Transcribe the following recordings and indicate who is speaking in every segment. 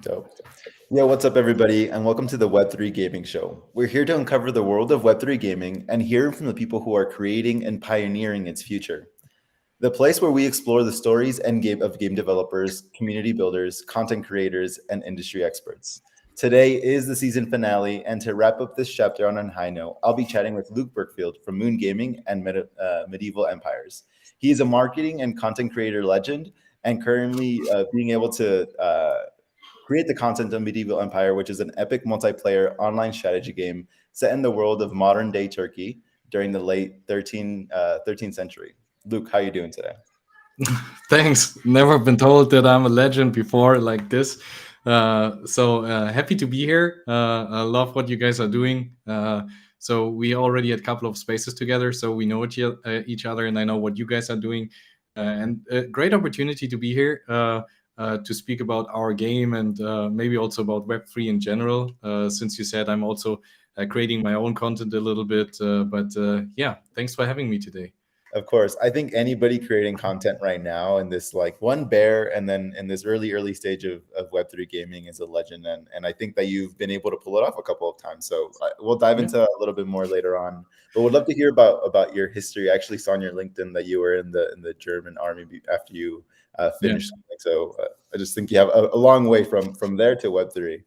Speaker 1: Dope. Yo, what's up, everybody, and welcome to the Web3 Gaming Show. We're here to uncover the world of Web3 gaming and hear from the people who are creating and pioneering its future. The place where we explore the stories and of game developers, community builders, content creators, and industry experts. Today is the season finale, and to wrap up this chapter on a high note, I'll be chatting with Luc Berkefeld from MoonGaming and Medieval Empires. He is a marketing and content creator legend, and currently being able to create the content of Medieval Empire, which is an epic multiplayer online strategy game set in the world of modern-day Turkey during the late 13th century. Luke, how are you doing today?
Speaker 2: Thanks. Never been told that I'm a legend before like this. So happy to be here. I love what you guys are doing. So we already had a couple of spaces together, so we know each other, and I know what you guys are doing. And a great opportunity to be here to speak about our game and maybe also about Web3 in general. Since you said I'm also creating my own content a little bit. But yeah, thanks for having me today.
Speaker 1: Of course. I think anybody creating content right now in this like one bear and then in this early stage of Web3 gaming is a legend. And I think that you've been able to pull it off a couple of times. So we'll dive into a little bit more later on. But would love to hear about your history. I actually saw on your LinkedIn that you were in the German army after you finished. Yeah. So I just think you have a long way from there to Web3.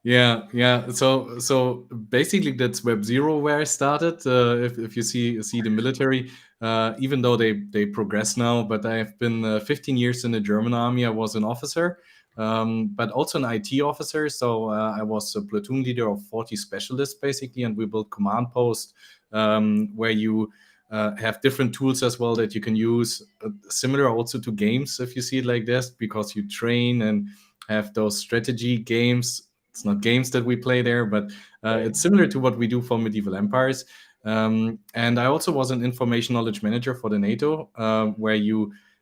Speaker 2: Yeah. So basically, that's Web0 where I started. If you see the military, even though they progress now, but I have been 15 years in the German army. I was an officer, but also an IT officer. So I was a platoon leader of 40 specialists basically, and we built command posts where you have different tools as well that you can use. Similar also to games, if you see it like this, because you train and have those strategy games. It's not games that we play there, but it's similar to what we do for Medieval Empires. And I also was an information knowledge manager for the NATO, where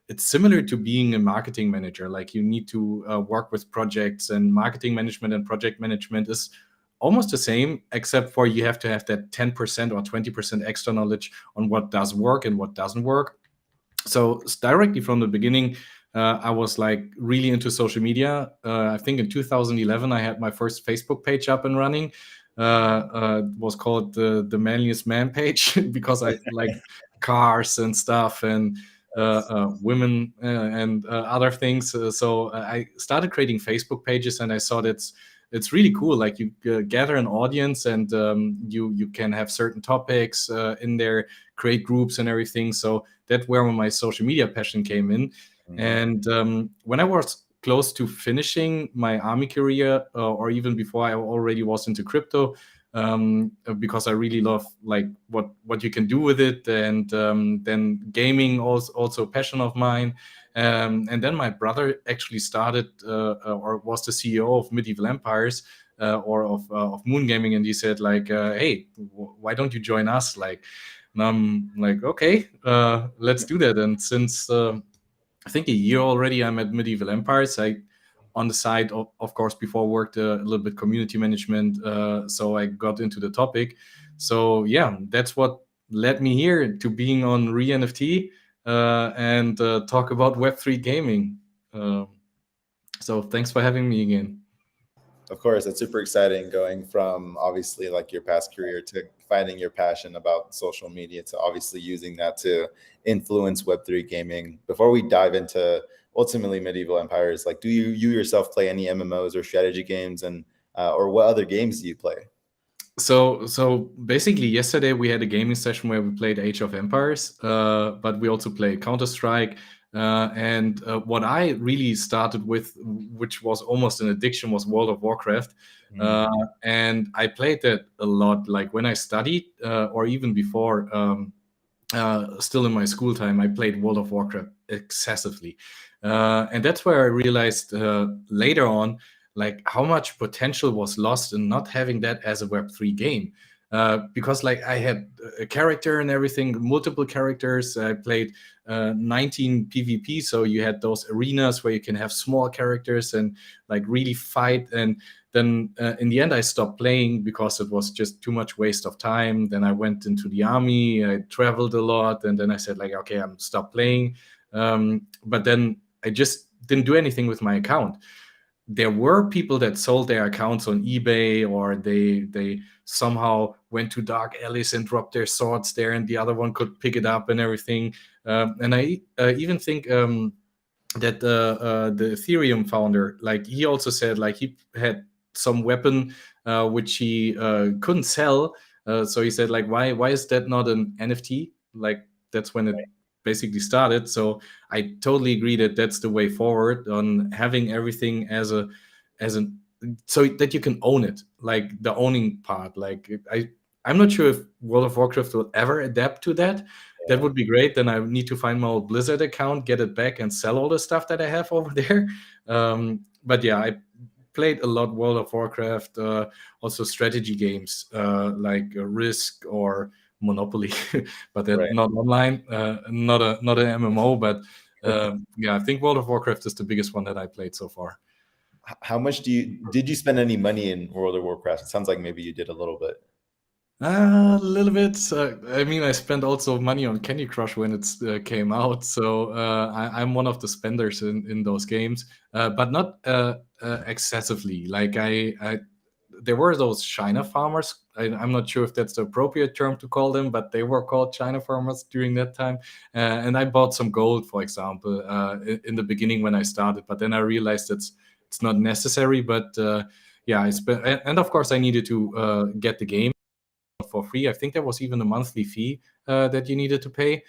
Speaker 2: it's similar to being a marketing manager. Like you need to work with projects, and marketing management and project management is almost the same, except for you have to have that 10% or 20% extra knowledge on what does work and what doesn't work. So directly from the beginning, I was like really into social media. I think in 2011, I had my first Facebook page up and running. It was called the Manliest Man page because I like cars and stuff and women and other things. So I started creating Facebook pages, and I saw that it's really cool. Like you gather an audience, and you can have certain topics in there, create groups and everything. So that's where my social media passion came in. And when I was close to finishing my army career, or even before, I already was into crypto because I really love like what you can do with it. And then gaming also a passion of mine. And then my brother actually started or was the CEO of Medieval Empires or of MoonGaming, and he said like, "Hey, why don't you join us?" Like, and I'm like, "Okay, let's do that." And since I think a year already, I'm at Medieval Empires. I, on the side, of course, before worked a little bit community management, so I got into the topic. So yeah, that's what led me here to being on ReNFT and talk about Web3 gaming. So thanks for having me again.
Speaker 1: Of course, it's super exciting going from obviously like your past career to finding your passion about social media to obviously using that to influence Web3 gaming. Before we dive into ultimately Medieval Empires, like do you yourself play any MMOs or strategy games, and or what other games do you play?
Speaker 2: So basically yesterday we had a gaming session where we played Age of Empires, but we also played Counter-Strike. And what I really started with, which was almost an addiction, was World of Warcraft. And I played that a lot, like when I studied or even before, still in my school time, I played World of Warcraft excessively. And that's where I realized later on, like how much potential was lost in not having that as a Web3 game. Because like I had a character and everything, multiple characters. I played 19 PvP, so you had those arenas where you can have small characters and like really fight. And then in the end, I stopped playing because it was just too much waste of time. Then I went into the army, I traveled a lot, and then I said like, okay, I'm stopped playing. But then I just didn't do anything with my account. there were people that sold their accounts on eBay, or they somehow went to dark alleys and dropped their swords there, and the other one could pick it up and everything. And I even think that the Ethereum founder, like, he also said, like, he had some weapon which he couldn't sell. So he said, like, why is that not an NFT? Like, that's when it basically started. So I totally agree that that's the way forward, on having everything as an so that you can own it, like the owning part. Like, I'm not sure if World of Warcraft will ever adapt to that. That would be great. Then I need to find my old Blizzard account, get it back, and sell all the stuff that I have over there. But yeah, I played a lot World of Warcraft, also strategy games like Risk or Monopoly, but that
Speaker 1: Right.
Speaker 2: not online, not an MMO. But yeah, I think World of Warcraft is the biggest one that I played so far.
Speaker 1: How much did you spend any money in World of Warcraft? It sounds like maybe you did a little bit.
Speaker 2: A little bit. I mean, I spent also money on Candy Crush when it came out, so I'm one of the spenders in those games, but not excessively. Like, there were those China farmers. I'm not sure if that's the appropriate term to call them, but they were called China farmers during that time. And I bought some gold, for example, in the beginning when I started, but then I realized it's not necessary. But yeah, I spent, and of course I needed to get the game for free. I think there was even a monthly fee that you needed to pay.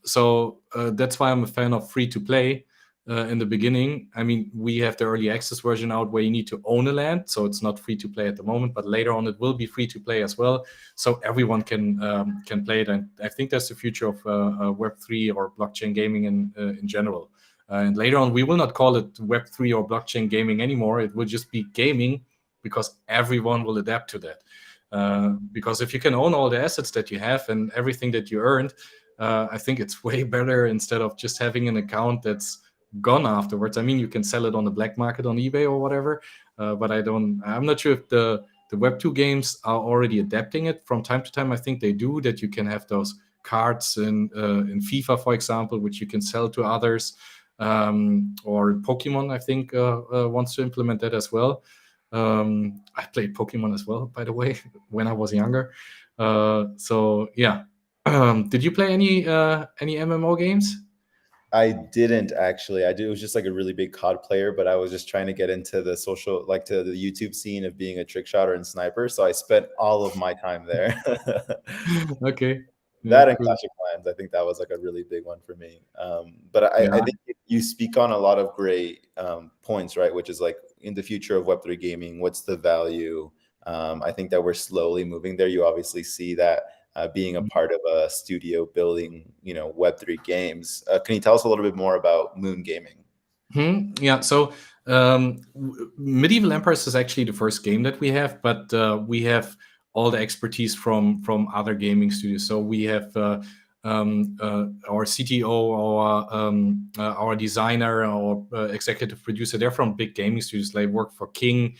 Speaker 2: So that's why I'm a fan of free to play. In the beginning, I mean, we have the early access version out where you need to own a land, so it's not free to play at the moment. But later on, it will be free to play as well, so everyone can play it. And I think that's the future of Web3 or blockchain gaming in general. And later on, we will not call it Web3 or blockchain gaming anymore. It will just be gaming, because everyone will adapt to that. Because if you can own all the assets that you have and everything that you earned, I think it's way better, instead of just having an account that's gone afterwards. I mean, you can sell it on the black market on eBay or whatever, but I'm not sure if the Web2 games are already adapting it. From time to time, I think they do, that you can have those cards in FIFA, for example, which you can sell to others, or Pokemon, I think, wants to implement that as well. I played Pokemon as well, by the way, when I was younger. So yeah. Did you play any MMO games?
Speaker 1: I didn't actually. I do. It was just like a really big COD player, but I was just trying to get into the social, like to the YouTube scene of being a trick shotter and sniper. So I spent all of my time there.
Speaker 2: Okay. Yeah,
Speaker 1: That and
Speaker 2: cool.
Speaker 1: Clash of Clans, I think that was like a really big one for me. But I
Speaker 2: Yeah.
Speaker 1: think you speak on a lot of great points, right? Which is like, in the future of Web3 gaming, what's the value? I think that we're slowly moving there. You obviously see that being a part of a studio building, Web3 games. Can you tell us a little bit more about MoonGaming?
Speaker 2: Yeah. So Medieval Empires is actually the first game that we have, but we have all the expertise from other gaming studios. So we have our CTO, our designer, our executive producer. They're from big gaming studios. They work for King,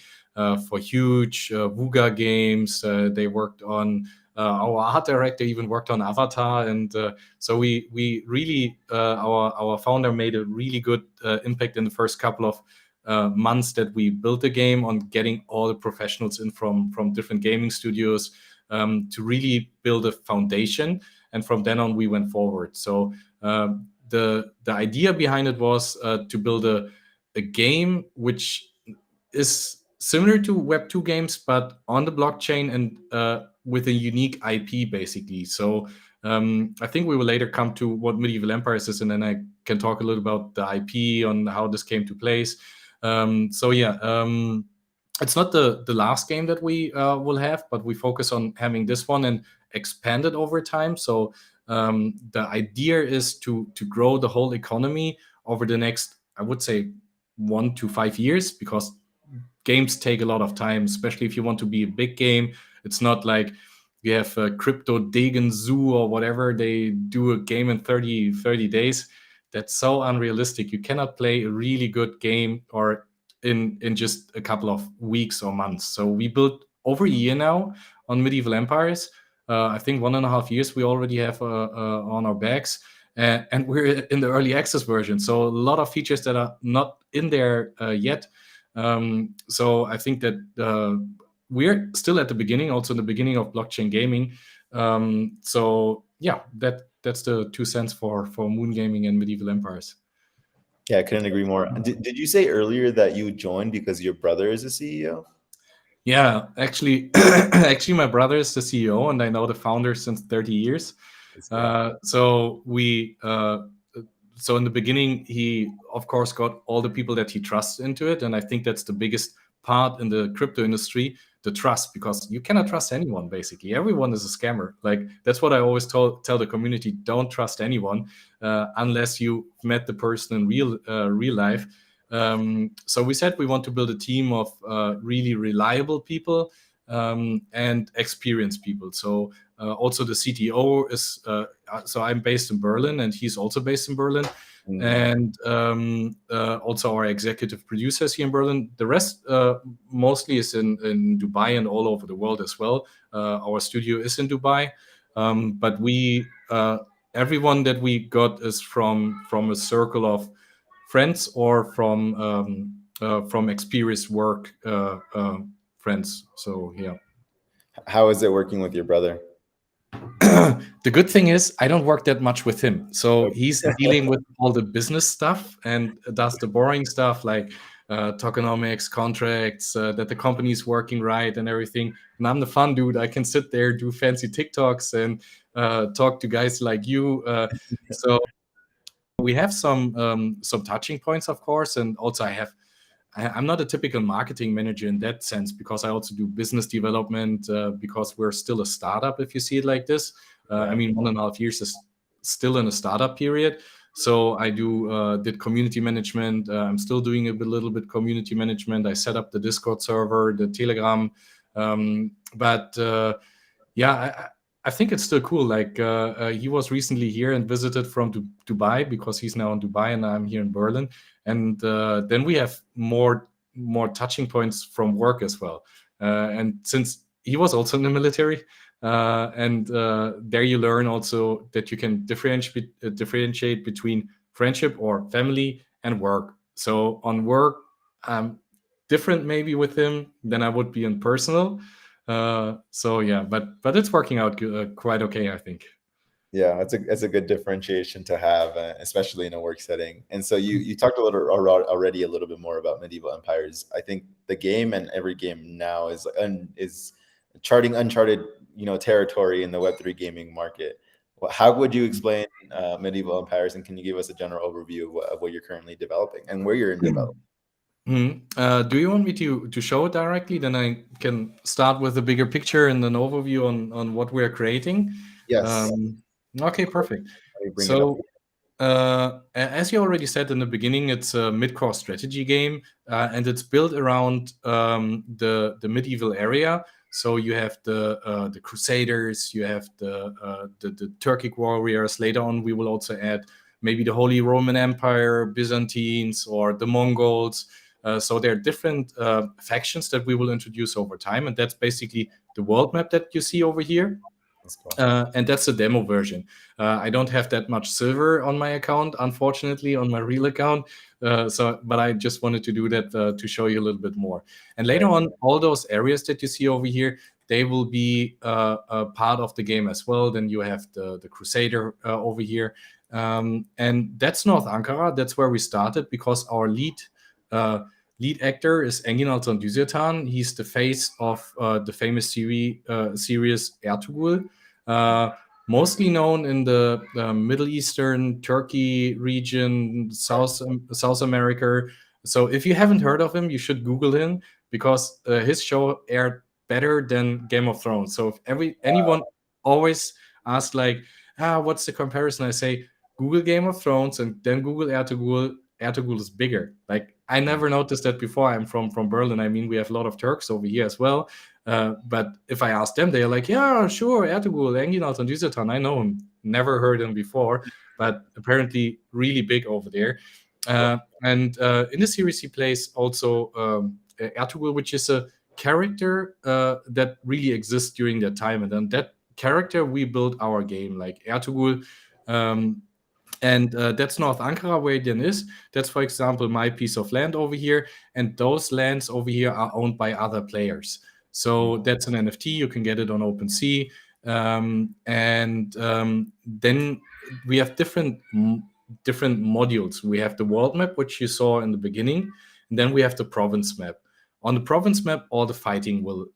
Speaker 2: for Huge, Vuga Games. They worked on. Our art director even worked on Avatar, and so we really our founder made a really good impact in the first couple of months that we built the game, on getting all the professionals in from different gaming studios to really build a foundation. And from then on, we went forward. So the idea behind it was to build a game which is similar to Web2 games, but on the blockchain, and with a unique IP, basically. So I think we will later come to what Medieval Empires is, and then I can talk a little about the IP, on how this came to place. So yeah, it's not the last game that we will have, but we focus on having this one and expand it over time. So the idea is to grow the whole economy over the next, I would say, 1 to 5 years, because games take a lot of time, especially if you want to be a big game. It's not like you have a Crypto Degen Zoo or whatever. They do a game in 30 days. That's so unrealistic. You cannot play a really good game or in just a couple of weeks or months. So we built over a year now on Medieval Empires. I think 1.5 years we already have on our backs. and we're in the early access version. So a lot of features that are not in there yet. So I think that we're still at the beginning, also in the beginning of blockchain gaming. So yeah, that's the 2 cents for MoonGaming and Medieval Empires.
Speaker 1: Yeah, I couldn't agree more. Did you say earlier that you joined because your brother is a CEO?
Speaker 2: Yeah, actually, actually, my brother is the CEO, and I know the founder since 30 years.
Speaker 1: That's great.
Speaker 2: So so in the beginning, he of course got all the people that he trusts into it, and I think that's the biggest part in the crypto industry, the trust, because you cannot trust anyone. Basically, everyone is a scammer. Like that's what I always tell the community: don't trust anyone unless you met the person in real life. So we said we want to build a team of really reliable people and experienced people. So also the CTO is, so I'm based in Berlin and he's also based in Berlin. And also our executive producers here in Berlin. The rest mostly is in Dubai and all over the world as well. Our studio is in Dubai, but everyone that we got is from a circle of friends or from experienced work friends. So yeah.
Speaker 1: How is it working with your brother?
Speaker 2: The good thing is I don't work that much with him. So
Speaker 1: Okay.
Speaker 2: he's dealing with all the business stuff and does the boring stuff like tokenomics, contracts, that the company is working right and everything. And I'm the fun dude. I can sit there, do fancy TikToks and talk to guys like you. So we have some touching points, of course. And also I'm not a typical marketing manager in that sense because I also do business development because we're still a startup, if you see it like this. I mean, 1.5 years is still in a startup period. So I did community management. I'm still doing little bit community management. I set up the Discord server, the Telegram. But yeah, I think it's still cool. Like he was recently here and visited from Dubai because he's now in Dubai and I'm here in Berlin. And then we have more touching points from work as well. And since he was also in the military, and there you learn also that you can differentiate between friendship or family and work. So on work, I'm different maybe with him than I would be in personal. So yeah, but it's working out quite okay, I think.
Speaker 1: Yeah, that's a good differentiation to have, especially in a work setting. And so you talked a little already a little bit more about Medieval Empires. I think the game and every game now is charting uncharted territory in the Web3 gaming market. How would you explain Medieval Empires, and can you give us a general overview of what you're currently developing and where you're in development?
Speaker 2: Do you want me to show it directly? Then I can start with a bigger picture and an overview on what we're creating.
Speaker 1: Yes.
Speaker 2: Okay, perfect.
Speaker 1: Let me bring it up.
Speaker 2: So, as you already said in the beginning, it's a mid-core strategy game, and it's built around the medieval area. So you have the Crusaders, you have the Turkic warriors. Later on, we will also add maybe the Holy Roman Empire, Byzantines, or the Mongols. So there are different factions that we will introduce over time, and that's basically the world map that you see over here. And that's the demo version. I don't have that much silver on my account, unfortunately, on my real account. But I just wanted to do that to show you a little bit more. And later on, all those areas that you see over here, they will be a part of the game as well. Then you have the Crusader over here. And that's North Ankara. That's where we started because our lead actor is Engin Altan Düzertan. He's the face of the famous series Ertugrul. Mostly known in the Middle Eastern, Turkey region, South America. So if you haven't heard of him, you should Google him because his show aired better than Game of Thrones. So if anyone always asks like, what's the comparison? I say Google Game of Thrones and then Google Ertugrul. Ertugrul is bigger. Like I never noticed that before. I'm from Berlin. I mean, we have a lot of Turks over here as well. But if I ask them, they're like, yeah, sure, Ertugrul, Engin Altan Düzertan, I know him. Never heard him before, but apparently really big over there. And in the series, he plays also Ertugrul, which is a character that really exists during that time. And then that character, we built our game. Like Ertugrul And that's North Ankara where Eden is. That's, for example, my piece of land over here. And those lands over here are owned by other players. So that's an NFT. You can get it on OpenSea. Then we have different modules. We have the world map, which you saw in the beginning. And then we have the province map. On the province map, all the fighting will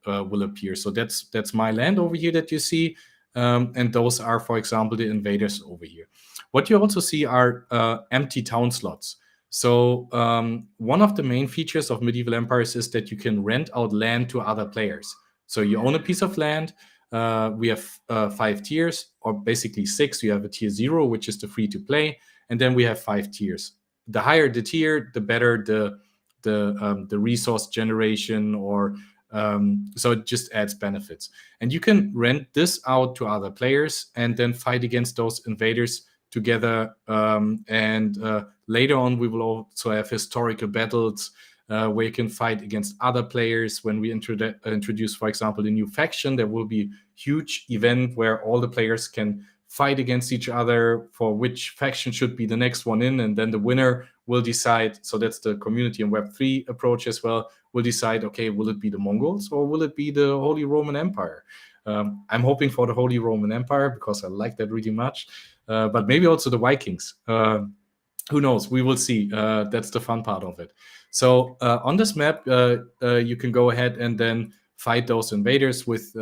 Speaker 2: appear. So that's my land over here that you see. And those are, for example, the invaders over here. What you also see are empty town slots. So one of the main features of medieval empires is that you can rent out land to other players. So you own a piece of land. We have 5 tiers, or basically 6. You have a tier 0, which is the free to play, and then we have 5 tiers. The higher the tier, the better the resource generation, or so it just adds benefits. And you can rent this out to other players and then fight against those invaders together. Later on, we will also have historical battles where you can fight against other players. When we introduce, for example, a new faction, there will be a huge event where all the players can fight against each other for which faction should be the next one in, and then the winner will decide. So that's the community and Web3 approach as well. Will decide, okay, will it be the Mongols or will it be the Holy Roman Empire? I'm hoping for the Holy Roman Empire because I like that really much, but maybe also the Vikings. Who knows? We will see. That's the fun part of it. So on this map, you can go ahead and then fight those invaders with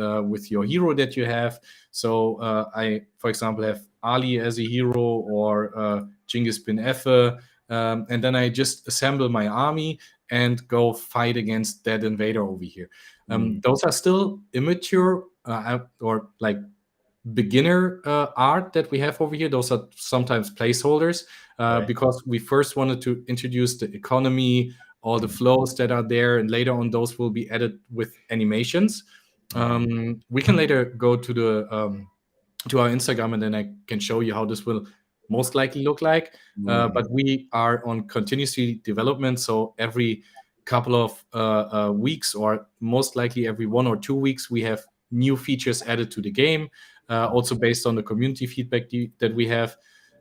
Speaker 2: your hero that you have. So I, for example, have Ali as a hero, or Genghis bin Efe, and then I just assemble my army and go fight against that invader over here. Those are still immature or like beginner art that we have over here. Those are sometimes placeholders because we first wanted to introduce the economy, all the flows that are there, and later on those will be added with animations. We can later go to our Instagram, and then I can show you how this will most likely look like. But we are on continuously development, so every couple of weeks, or most likely every 1 or 2 weeks, we have new features added to the game, also based on the community feedback that we have.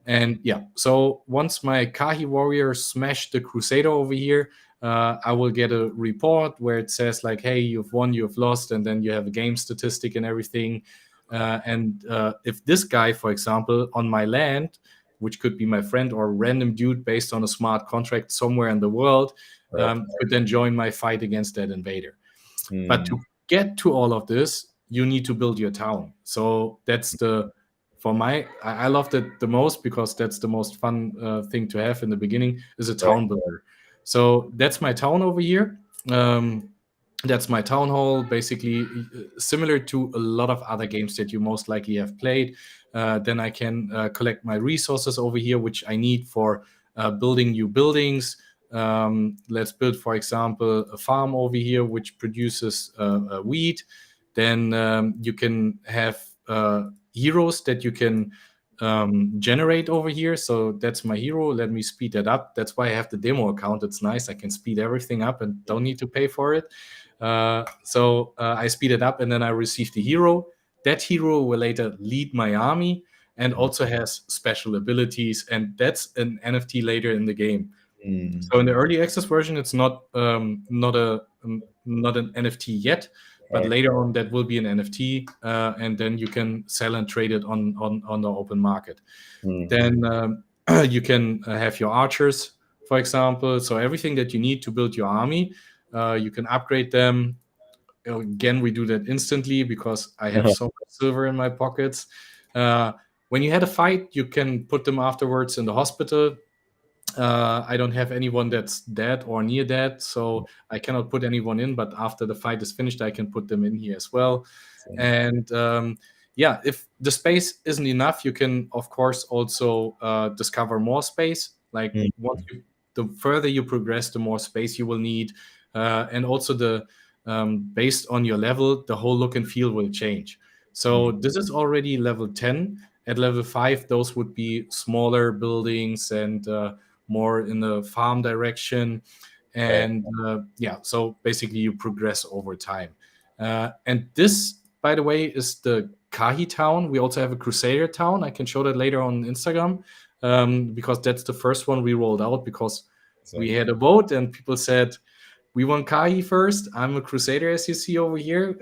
Speaker 2: And yeah, so once my Kahi warrior smashed the Crusader over here, I will get a report where it says like, hey, you've won, you've lost, and then you have a game statistic and everything. If this guy, for example, on my land, which could be my friend or a random dude based on a smart contract somewhere in the world, could then join my fight against that invader. But to get to all of this, you need to build your town. So that's I love that the most, because that's the most fun thing to have in the beginning, is a town builder. So that's my town over here. That's my town hall, basically similar to a lot of other games that you most likely have played. Then I can collect my resources over here, which I need for building new buildings. Let's build, for example, a farm over here which produces wheat. Then you can have heroes that you can generate over here. So that's my hero. Let me speed that up. That's why I have the demo account. It's nice. I can speed everything up and don't need to pay for it. So I speed it up, and then I receive the hero. That hero will later lead my army and also has special abilities, and that's an NFT later in the game. So in the early access version, it's not an NFT yet, but later on that will be an NFT, and then you can sell and trade it on the open market. Then you can have your archers, for example. So everything that you need to build your army, you can upgrade them. Again, we do that instantly because I have so much silver in my pockets. When you had a fight, you can put them afterwards in the hospital. I don't have anyone that's dead or near dead, so I cannot put anyone in. But after the fight is finished, I can put them in here as well. And yeah, if the space isn't enough, you can, of course, also discover more space. Like the further you progress, the more space you will need. And also based on your level, the whole look and feel will change. So this is already level 10. At level 5, those would be smaller buildings and more in the farm direction. And yeah, so basically you progress over time. And this, by the way, is the Kahi town. We also have a Crusader town. I can show that later on Instagram. because that's the first one we rolled out, because
Speaker 1: So,
Speaker 2: we had a vote and people said, we want Kahi first. I'm a Crusader, as you see over here.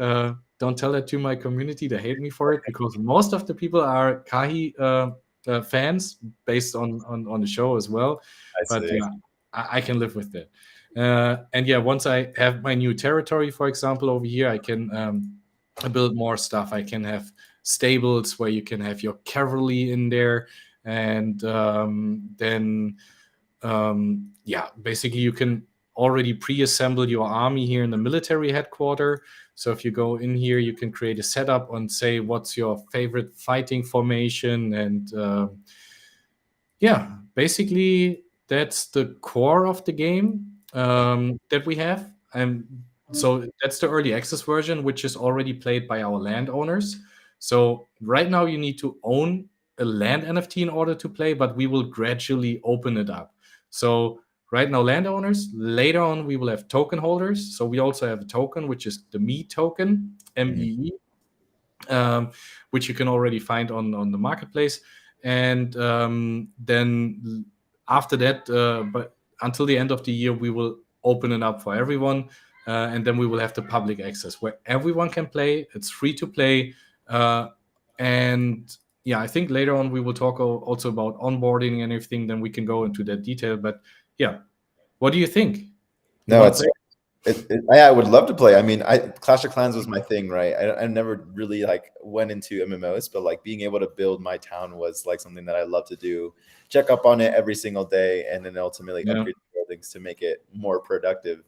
Speaker 2: Don't tell that to my community. They hate me for it, because most of the people are Kahi fans, based on the show as well.
Speaker 1: I
Speaker 2: But
Speaker 1: see.
Speaker 2: yeah, I can live with that. And yeah, once I have my new territory, for example, over here, I can build more stuff. I can have stables where you can have your cavalry in there, and then yeah, basically you can already pre-assemble your army here in the military headquarter. So if you go in here, you can create a setup and say what's your favorite fighting formation, and yeah, basically that's the core of the game that we have. And so that's the early access version, which is already played by our landowners. So right now you need to own a land NFT in order to play, but we will gradually open it up. So right now landowners, later on we will have token holders. So we also have a token, which is the me token,
Speaker 1: Mhm.
Speaker 2: MEE, which you can already find on the marketplace. And then after that, but until the end of the year, we will open it up for everyone. And then we will have the public access where everyone can play. It's free to play. Uh, and yeah, I think later on we will talk also about onboarding and everything. Then we can go into that detail. But yeah, what do you think? You
Speaker 1: No,
Speaker 2: want to
Speaker 1: it's
Speaker 2: play?
Speaker 1: I would love to play. I mean, Clash of Clans was my thing, right? I never really like went into MMOs, but like being able to build my town was like something that I love to do. Check up on it every single day, and then ultimately
Speaker 2: Yeah,
Speaker 1: upgrade the buildings to make it more productive.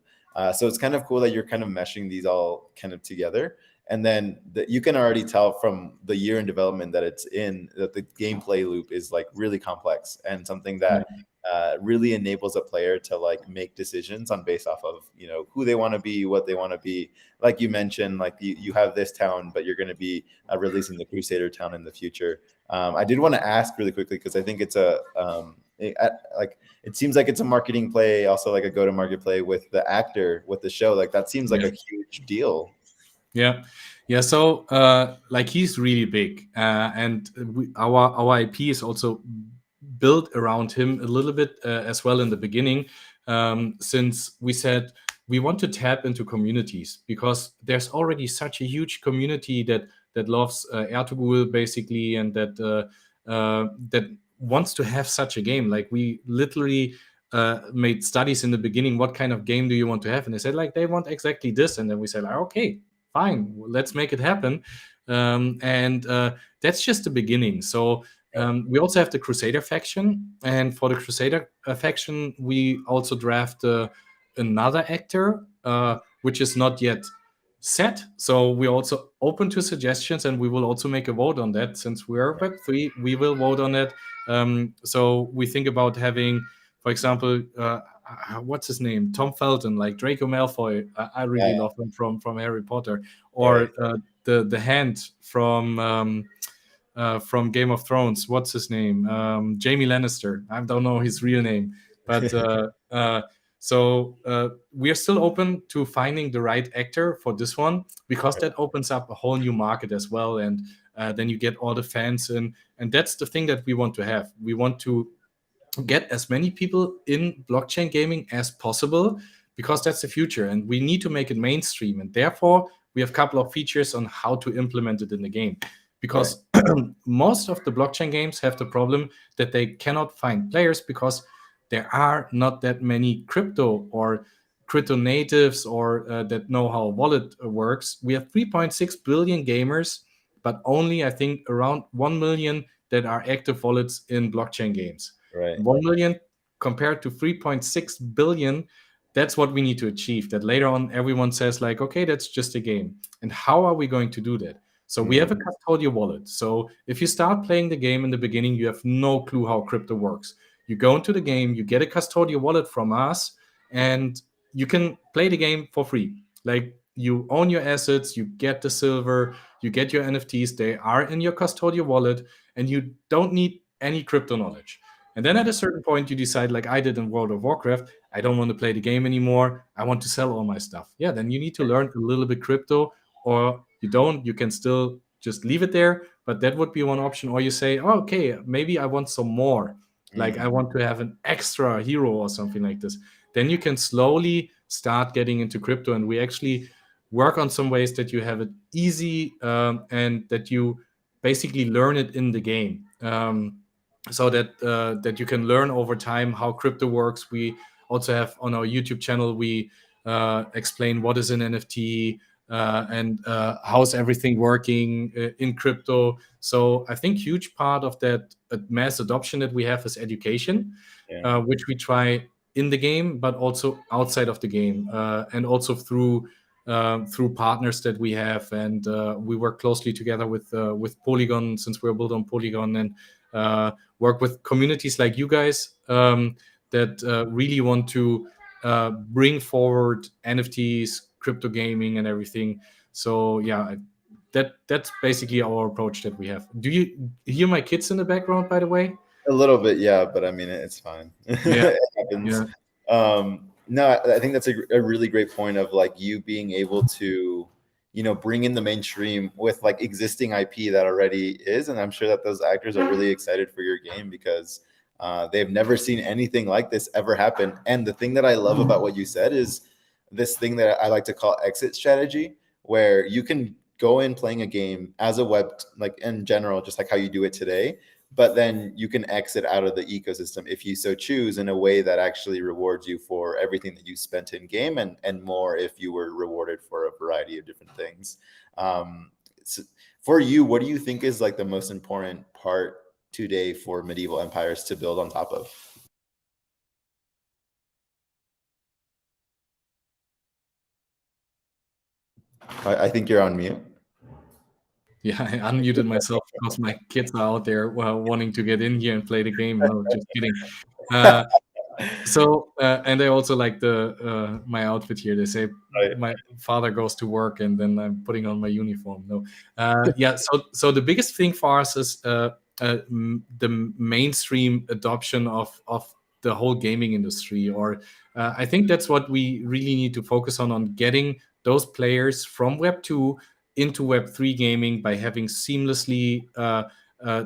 Speaker 1: So it's kind of cool that you're kind of meshing these all kind of together, and then you can already tell from the year in development that it's in that the gameplay loop is like really complex and something
Speaker 2: yeah,
Speaker 1: that really enables a player to like make decisions on based off of who they want to be, what they want to be. Like you mentioned, like you have this town, but you're going to be releasing the Crusader town in the future. I did want to ask really quickly because I think it's like it seems like it's a marketing play, also like a go to market play with the actor with the show. Like that seems like
Speaker 2: yeah.
Speaker 1: a huge deal.
Speaker 2: Yeah, yeah. So, like, he's really big, and our IP is also built around him a little bit as well in the beginning, since we said we want to tap into communities, because there's already such a huge community that loves Ertugrul basically, and that wants to have such a game. Like, we literally made studies in the beginning. What kind of game do you want to have? And they said like they want exactly this, and then we said like, okay, fine, let's make it happen. And that's just the beginning. So we also have the Crusader faction, and for the Crusader faction, we also draft another actor, which is not yet set. So we're also open to suggestions, and we will also make a vote on that. Since we're Web3, we will vote on it. So we think about having, for example, what's his name? Tom Felton, like Draco Malfoy. I really
Speaker 1: Yeah,
Speaker 2: love him from Harry Potter,
Speaker 1: right.
Speaker 2: or the hand from Game of Thrones. What's his name? Jamie Lannister. I don't know his real name, but we are still open to finding the right actor for this one, because that opens up a whole new market as well, and then you get all the fans in, and that's the thing that we want to have. We want to get as many people in blockchain gaming as possible, because that's the future, and we need to make it mainstream, and therefore we have a couple of features on how to implement it in the game,
Speaker 1: Right.
Speaker 2: because most of the blockchain games have the problem that they cannot find players, because there are not that many crypto natives, or that know how a wallet works. We have 3.6 billion gamers, but only I think around 1 million that are active wallets in blockchain games.
Speaker 1: Right.
Speaker 2: 1 million compared to 3.6 billion, that's what we need to achieve. That later on everyone says like, okay, that's just a game. And how are we going to do that? So we have a
Speaker 1: Mm,
Speaker 2: custodial wallet. So if you start playing the game in the beginning, you have no clue how crypto works. You go into the game, you get a custodial wallet from us, and you can play the game for free. Like, you own your assets, you get the silver, you get your NFTs, they are in your custodial wallet, and you don't need any crypto knowledge. And then at a certain point, you decide, like I did in World of Warcraft, I don't want to play the game anymore. I want to sell all my stuff. Yeah, then you need to learn a little bit crypto, or you don't. You can still just leave it there, but that would be one option. Or you say, oh, okay, maybe I want some more. like I want to have an extra hero or something like this, then you can slowly start getting into crypto. And we actually work on some ways that you have it easy, and that you basically learn it in the game, so that you can learn over time how crypto works. We also have on our YouTube channel, we explain what is an NFT, and how's everything working in crypto. So I think huge part of that mass adoption that we have is education,
Speaker 1: Yeah.
Speaker 2: which we try in the game, but also outside of the game, and also through partners that we have. And we work closely together with Polygon, since we're built on Polygon, and work with communities like you guys, that really want to bring forward NFTs, crypto gaming, and everything. So yeah, that's basically our approach that we have. Do you hear my kids in the background, by the way?
Speaker 1: A little bit, yeah, but I mean, it's fine.
Speaker 2: Yeah,
Speaker 1: It happens.
Speaker 2: yeah,
Speaker 1: No, I think that's a really great point of like you being able to, bring in the mainstream with like existing IP that already is. And I'm sure that those actors are really excited for your game because they've never seen anything like this ever happen. And the thing that I love about what you said is this thing that I like to call exit strategy, where you can go in playing a game as a web, like in general, just like how you do it today, but then you can exit out of the ecosystem if you so choose, in a way that actually rewards you for everything that you spent in game, and more if you were rewarded for a variety of different things. So for you, what do you think is like the most important part today for medieval empires to build on top of? I think you're on mute.
Speaker 2: yeah. I unmuted myself because my kids are out there wanting to get in here and play the game. No, just kidding. Uh, and they also like the my outfit here. They say
Speaker 1: Right.
Speaker 2: my father goes to work and then I'm putting on my uniform. No, yeah. So the biggest thing for us is the mainstream adoption of the whole gaming industry. Or I think that's what we really need to focus on getting those players from Web 2 into Web 3 gaming by having seamlessly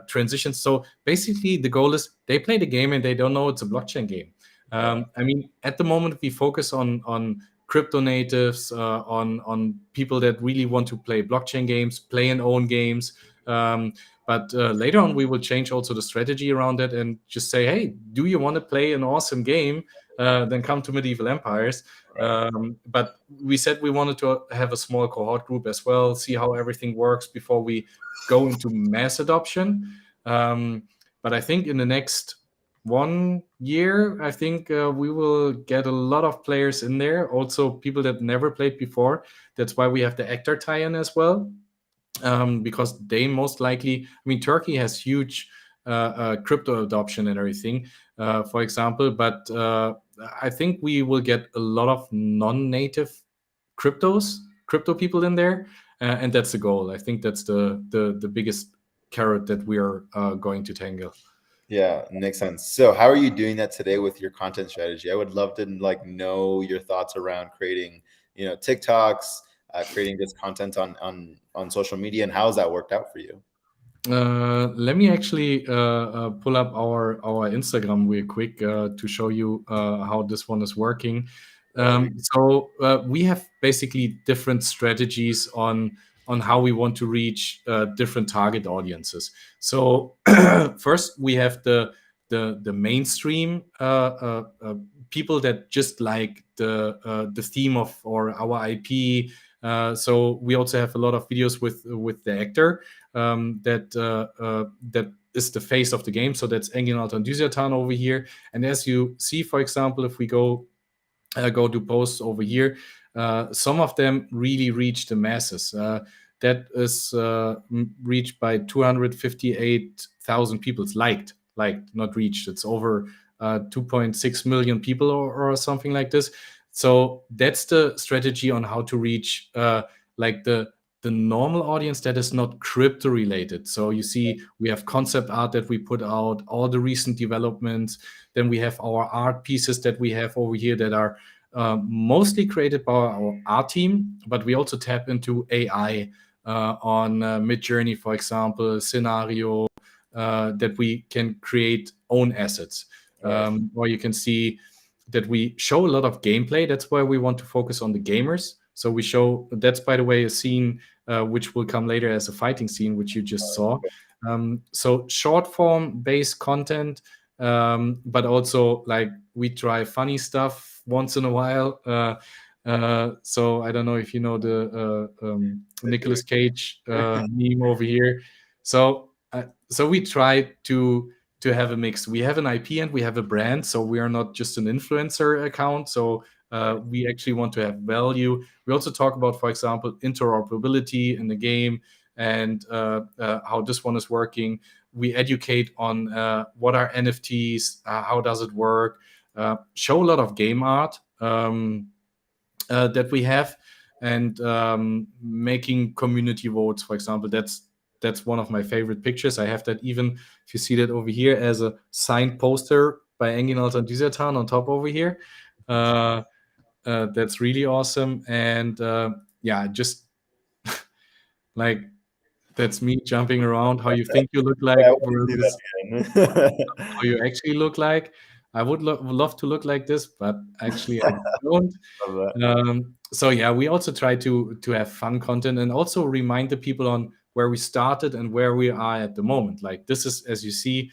Speaker 2: transitions. So basically, the goal is they play the game and they don't know it's a blockchain game. I mean, at the moment, we focus on crypto natives, on people that really want to play blockchain games, play and own games. But later on, we will change also the strategy around it and just say, hey, do you want to play an awesome game? Then come to Medieval Empires.
Speaker 1: Right.
Speaker 2: But we said we wanted to have a small cohort group as well, see how everything works before we go into mass adoption. But I think in the next 1 year, I think we will get a lot of players in there. Also, people that never played before. That's why we have the actor tie-in as well, because they most likely. I mean, Turkey has huge crypto adoption and everything, for example. But I think we will get a lot of non-native crypto people in there, and that's the goal. I think that's the biggest carrot that we are going to tangle.
Speaker 1: Yeah, makes sense. So how are you doing that today with your content strategy? I would love to like know your thoughts around creating, TikToks, creating this content on social media, and how has that worked out for you?
Speaker 2: Let me actually pull up our Instagram real quick to show you how this one is working. So we have basically different strategies on how we want to reach different target audiences. So first we have the mainstream people that just like the theme of or our IP. So we also have a lot of videos with the actor that is the face of the game. So that's Engin Altan Düzertan over here. And as you see, for example, if we go to posts over here, some of them really reach the masses. That is reached by 258,000 people. It's liked, not reached. It's over 2.6 million people or something like this. So that's the strategy on how to reach like the normal audience that is not crypto related. So you see, we have concept art that we put out, all the recent developments. Then we have our art pieces that we have over here that are mostly created by our art team, but we also tap into AI on Midjourney, for example, scenario, that we can create own assets.
Speaker 1: Right.
Speaker 2: Or you can see that we show a lot of gameplay. That's why we want to focus on the gamers. So we show, that's by the way a scene which will come later as a fighting scene, which you just saw. So short form based content, but also like we try funny stuff once in a while. So I don't know if you know the Nicolas Cage meme over here. So we try to have a mix. We have an IP and we have a brand, so we are not just an influencer account. So we actually want to have value. We also talk about, for example, interoperability in the game and how this one is working. We educate on what are NFTs, how does it work, show a lot of game art that we have, and making community votes, for example. That's one of my favorite pictures. I have that, even if you see that over here, as a signed poster by Engin Altan Düzertan on top over here. That's really awesome. And yeah, just like that's me jumping around. How you think you look like
Speaker 1: I want to see
Speaker 2: versus
Speaker 1: that again.
Speaker 2: how you actually look like. I would love to look like this, but actually I don't.
Speaker 1: Love that.
Speaker 2: So yeah, we also try to have fun content and also remind the people on where we started and where we are at the moment. Like this is, as you see,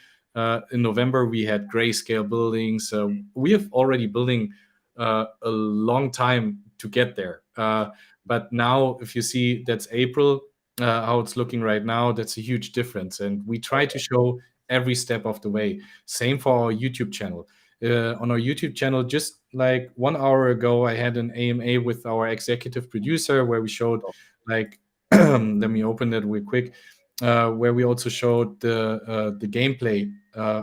Speaker 2: in November we had grayscale buildings. We have already building a long time to get there. But now, if you see, that's April. How it's looking right now, that's a huge difference, and we try to show every step of the way. Same for our YouTube channel. On our YouTube channel, just like 1 hour ago, I had an AMA with our executive producer where we showed, like, let me open that real quick, where we also showed the gameplay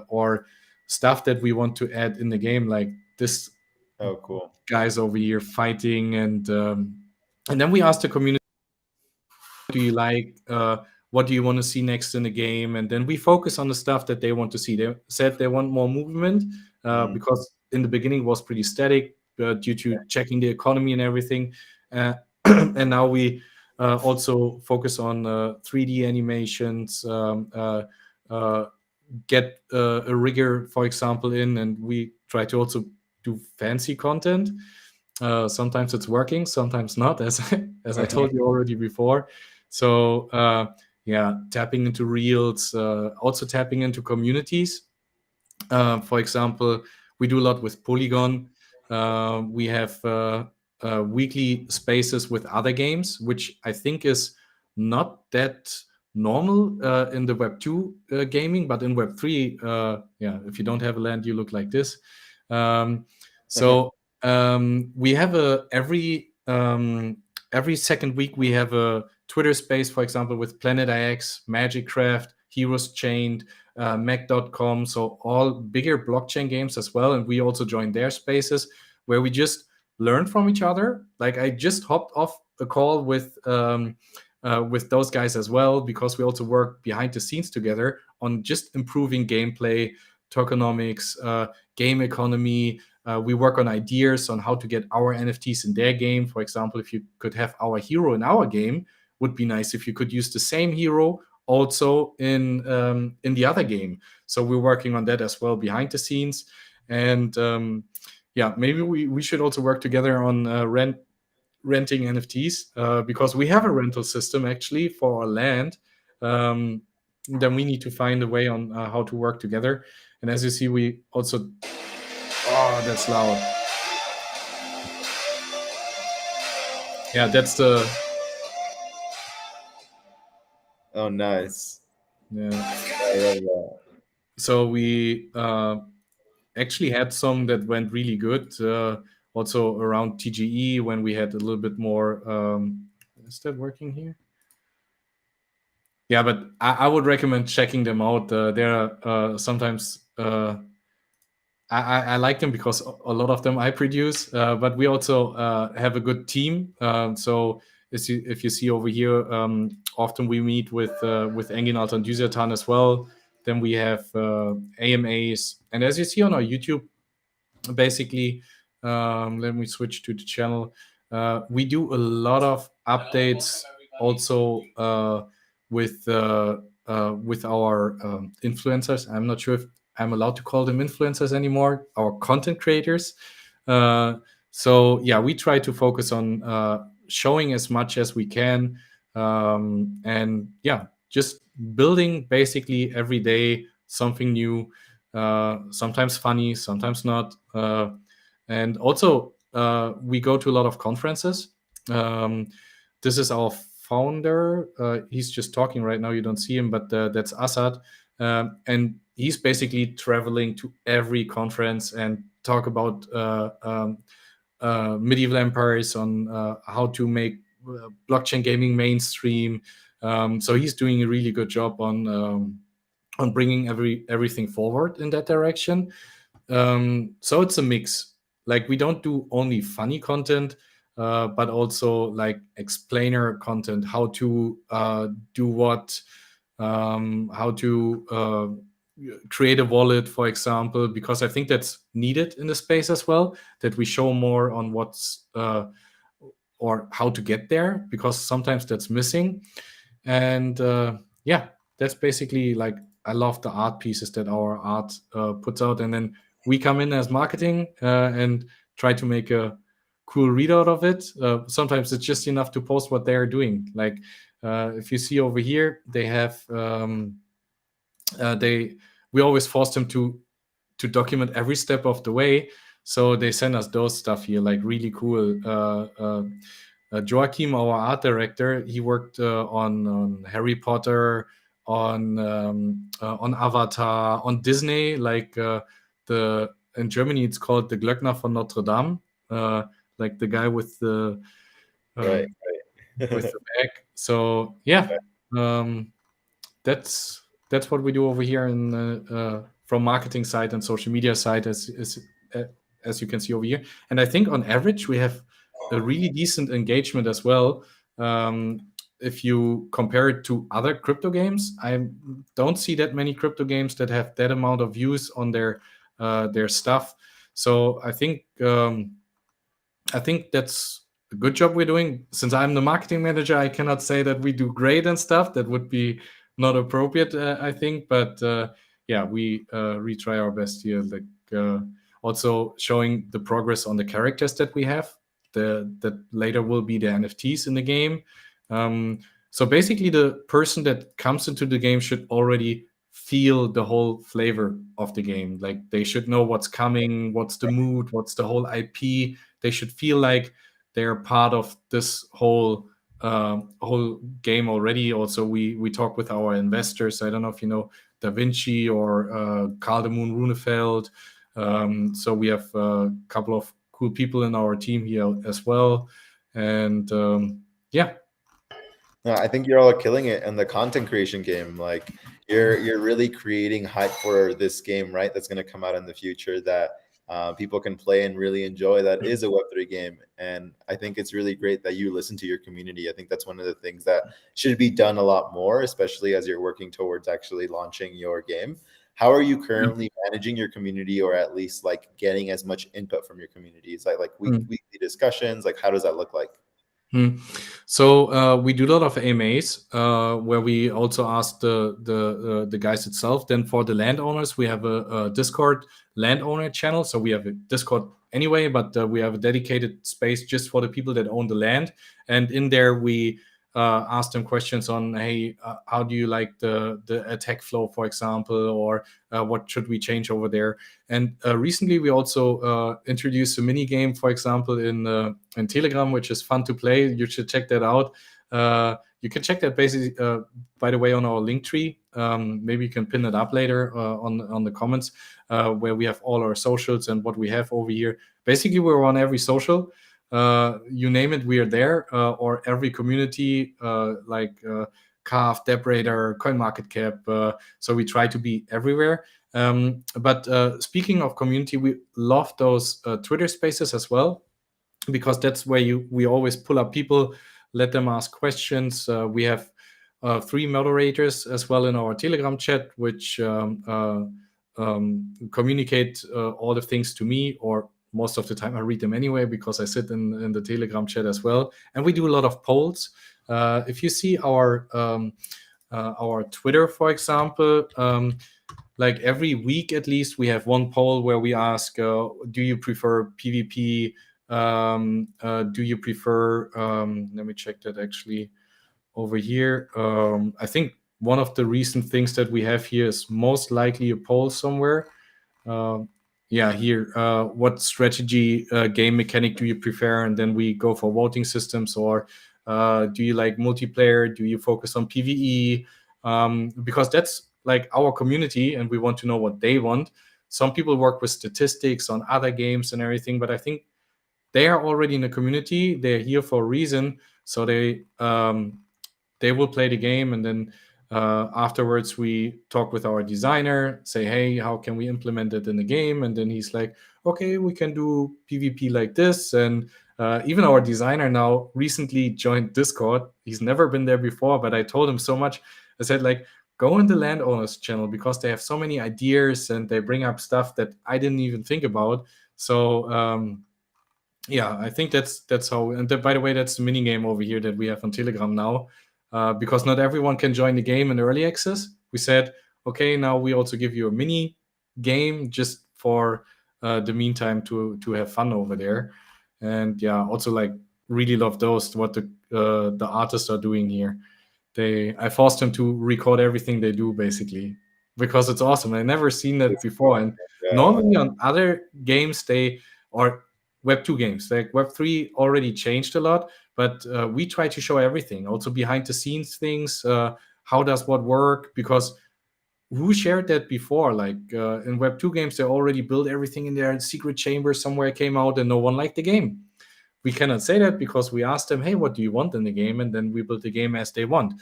Speaker 2: or stuff that we want to add in the game, like this
Speaker 1: Oh, cool.
Speaker 2: guys over here fighting, and then we asked the community, do you like? What do you want to see next in the game? And then we focus on the stuff that they want to see. They said they want more movement because in the beginning it was pretty static due to checking the economy and everything. And now we also focus on 3D animations, get a rigger, for example, in, and we try to also do fancy content. Sometimes it's working, sometimes not, as I told you already before. So yeah, tapping into reels, also tapping into communities. For example, we do a lot with Polygon. We have weekly spaces with other games, which I think is not that normal in the Web2 gaming, but in Web3, yeah, if you don't have a land, you look like this. So we have every second week we have a Twitter space, for example, with Planet IX, Magicraft, Heroes Chained, Mac.com, so all bigger blockchain games as well. And we also join their spaces where we just learn from each other. Like I just hopped off a call with those guys as well, because we also work behind the scenes together on just improving gameplay, tokenomics, game economy. We work on ideas on how to get our NFTs in their game. For example, if you could have our hero in our game, would be nice if you could use the same hero also in the other game. So we're working on that as well behind the scenes. And yeah, maybe we should also work together on renting NFTs because we have a rental system actually for our land. Then we need to find a way on how to work together. And as you see, we also, oh, that's loud. Yeah, that's the,
Speaker 1: Oh, nice.
Speaker 2: yeah.
Speaker 1: I love that.
Speaker 2: So we actually had some that went really good. Also around TGE when we had a little bit more. Is that working here? Yeah, but I would recommend checking them out. They're sometimes I like them because a lot of them I produce, but we also have a good team. So if you see over here, often we meet with Engin Altan Düzertan as well. Then we have AMAs, and as you see on our YouTube, basically, let me switch to the channel. We do a lot of updates also with with our influencers. I'm not sure if I'm allowed to call them influencers anymore. Our content creators. So yeah, we try to focus on showing as much as we can, and yeah, just building basically every day something new. Sometimes funny, sometimes not. And also, we go to a lot of conferences. Um, this is our founder. He's just talking right now. You don't see him, but that's Assad. And he's basically traveling to every conference and talk about medieval empires, on how to make blockchain gaming mainstream. So he's doing a really good job on bringing everything forward in that direction. So it's a mix. Like, we don't do only funny content, but also like explainer content, how to do what, how to create a wallet, for example, because I think that's needed in the space as well, that we show more on what's or how to get there, because sometimes that's missing. And yeah, that's basically, like, I love the art pieces that our art puts out, and then we come in as marketing and try to make a cool readout of it. Sometimes it's just enough to post what they're doing. Like, if you see over here, they have they we always force them to document every step of the way. So they send us those stuff here, like really cool. Joachim, our art director, he worked on Harry Potter, on Avatar, on Disney, like the in Germany it's called the Glöckner von Notre Dame, like the guy
Speaker 1: Right.
Speaker 2: um, with
Speaker 1: Right.
Speaker 2: the bag. So yeah, um, that's that's what we do over here in from marketing side and social media side, as you can see over here. And I think on average we have a really decent engagement as well. um, if you compare it to other crypto games, I don't see that many crypto games that have that amount of views on their stuff. So I think that's a good job we're doing. Since I'm the marketing manager, I cannot say that we do great and stuff. That would be not appropriate, I think. But yeah, we retry our best here. Like, also showing the progress on the characters that we have. That later will be the NFTs in the game. So basically, the person that comes into the game should already feel the whole flavor of the game. Like, they should know what's coming, what's the mood, what's the whole IP. They should feel like they're part of this whole game already. Also, we talk with our investors. I don't know if you know Da Vinci or Karl de Moon Runefeld. So we have a couple of cool people in our team here as well. And yeah.
Speaker 1: No, I think you're all killing it in the content creation game. Like, you're really creating hype for this game, right? That's going to come out in the future that people can play and really enjoy. That is a Web3 game, and I think it's really great that you listen to your community. I think that's one of the things that should be done a lot more, especially as you're working towards actually launching your game. How are you currently managing your community, or at least like getting as much input from your community? Is that like weekly discussions? Like, how does that look like?
Speaker 2: So we do a lot of AMAs where we also ask the guys itself. Then for the landowners, we have a Discord landowner channel. So we have a Discord anyway, but we have a dedicated space just for the people that own the land. And in there, we ask them questions on, hey, how do you like the attack flow, for example, or what should we change over there? And recently, we also introduced a mini game, for example, in Telegram, which is fun to play. You should check that out. You can check that basically, by the way, on our link tree. Maybe you can pin it up later on the comments, where we have all our socials and what we have over here. Basically, we're on every social. You name it, we are there. Or every community, like CAF, DebRadar, CoinMarketCap. So we try to be everywhere. But speaking of community, we love those Twitter spaces as well, because that's where we always pull up people, let them ask questions. We have 3 moderators as well in our Telegram chat, which communicate all the things to me, or most of the time I read them anyway, because I sit in the Telegram chat as well. And we do a lot of polls. If you see our our Twitter, for example, like every week at least, we have one poll where we ask, do you prefer PvP? Do you prefer? Let me check that actually over here. I think one of the recent things that we have here is most likely a poll somewhere. Um, yeah, here. What strategy game mechanic do you prefer? And then we go for voting systems. Or do you like multiplayer? Do you focus on PvE? Because that's like our community, and we want to know what they want. Some people work with statistics on other games and everything, but I think they are already in the community. They're here for a reason, so they will play the game, and then afterwards we talk with our designer, say, hey, how can we implement it in the game? And then he's like, okay, we can do PvP like this. And even our designer now recently joined Discord. He's never been there before, but I told him so much. I said, like, go in the landowners channel, because they have so many ideas and they bring up stuff that I didn't even think about. So yeah, I think that's how. And by the way, that's the mini game over here that we have on Telegram now, because not everyone can join the game in early access. We said, okay, now we also give you a mini game just for the meantime to have fun over there. And yeah, also like really love those what the artists are doing here. I forced them to record everything they do basically, because it's awesome. I never seen that before. And
Speaker 1: Yeah.
Speaker 2: normally on other games they or Web2 games. Like Web3 already changed a lot, but we try to show everything, also behind the scenes things. How does what work? Because who shared that before? Like in Web2 games, they already built everything in their secret chamber somewhere, came out, and no one liked the game. We cannot say that because we asked them, hey, what do you want in the game? And then we built the game as they want.